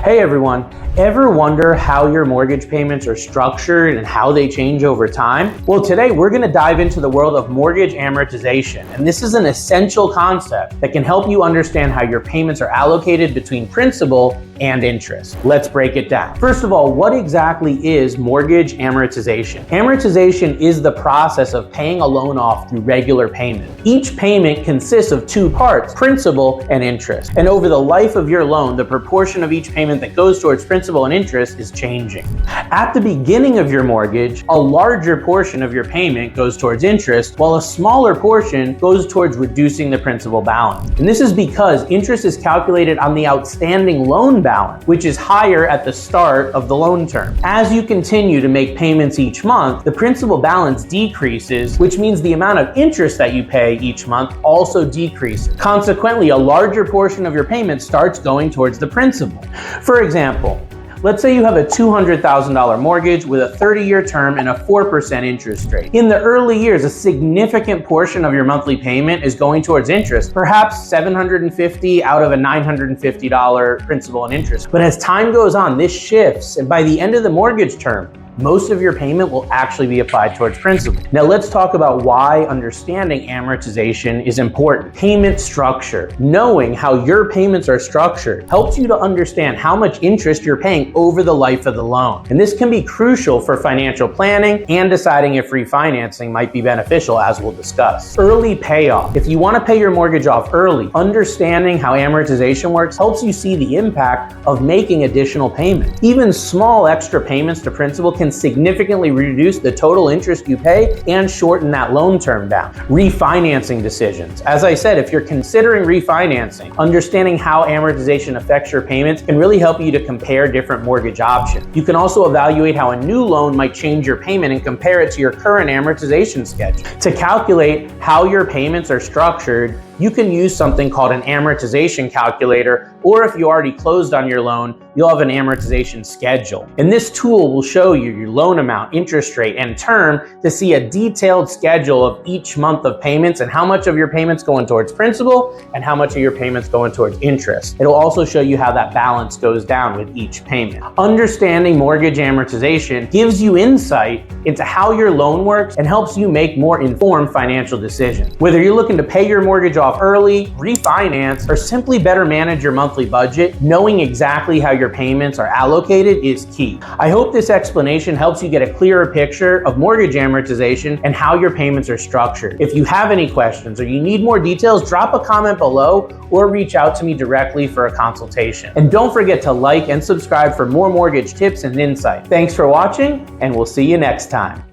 Hey everyone, ever wonder how your mortgage payments are structured and how they change over time? Well, today we're going to dive into the world of mortgage amortization, and this is an essential concept that can help you understand how your payments are allocated between principal and interest. Let's break it down. First of all, what exactly is mortgage amortization? Amortization is the process of paying a loan off through regular payment. Each payment consists of two parts, principal and interest. And over the life of your loan, the proportion of each payment that goes towards principal and interest is changing. At the beginning of your mortgage, a larger portion of your payment goes towards interest, while a smaller portion goes towards reducing the principal balance. And this is because interest is calculated on the outstanding loan balance, which is higher at the start of the loan term. As you continue to make payments each month, the principal balance decreases, which means the amount of interest that you pay each month also decreases. Consequently, a larger portion of your payment starts going towards the principal. For example, let's say you have a $200,000 mortgage with a 30-year term and a 4% interest rate. In the early years, a significant portion of your monthly payment is going towards interest, perhaps $750 out of a $950 principal and interest. But as time goes on, this shifts, and by the end of the mortgage term, most of your payment will actually be applied towards principal. Now let's talk about why understanding amortization is important. Payment structure. Knowing how your payments are structured helps you to understand how much interest you're paying over the life of the loan. And this can be crucial for financial planning and deciding if refinancing might be beneficial, as we'll discuss. Early payoff. If you want to pay your mortgage off early, understanding how amortization works helps you see the impact of making additional payments. Even small extra payments to principal can significantly reduce the total interest you pay and shorten that loan term down. Refinancing decisions. As I said, if you're considering refinancing, understanding how amortization affects your payments can really help you to compare different mortgage options. You can also evaluate how a new loan might change your payment and compare it to your current amortization schedule. To calculate how your payments are structured, you can use something called an amortization calculator, or if you already closed on your loan, you'll have an amortization schedule. And this tool will show you your loan amount, interest rate, and term to see a detailed schedule of each month of payments and how much of your payments going towards principal and how much of your payments going towards interest. It'll also show you how that balance goes down with each payment. Understanding mortgage amortization gives you insight into how your loan works and helps you make more informed financial decisions. Whether you're looking to pay your mortgage off early, refinance, or simply better manage your monthly budget, knowing exactly how your payments are allocated is key. I hope this explanation helps you get a clearer picture of mortgage amortization and how your payments are structured. If you have any questions or you need more details, drop a comment below or reach out to me directly for a consultation. And don't forget to like and subscribe for more mortgage tips and insight. Thanks for watching, and we'll see you next time.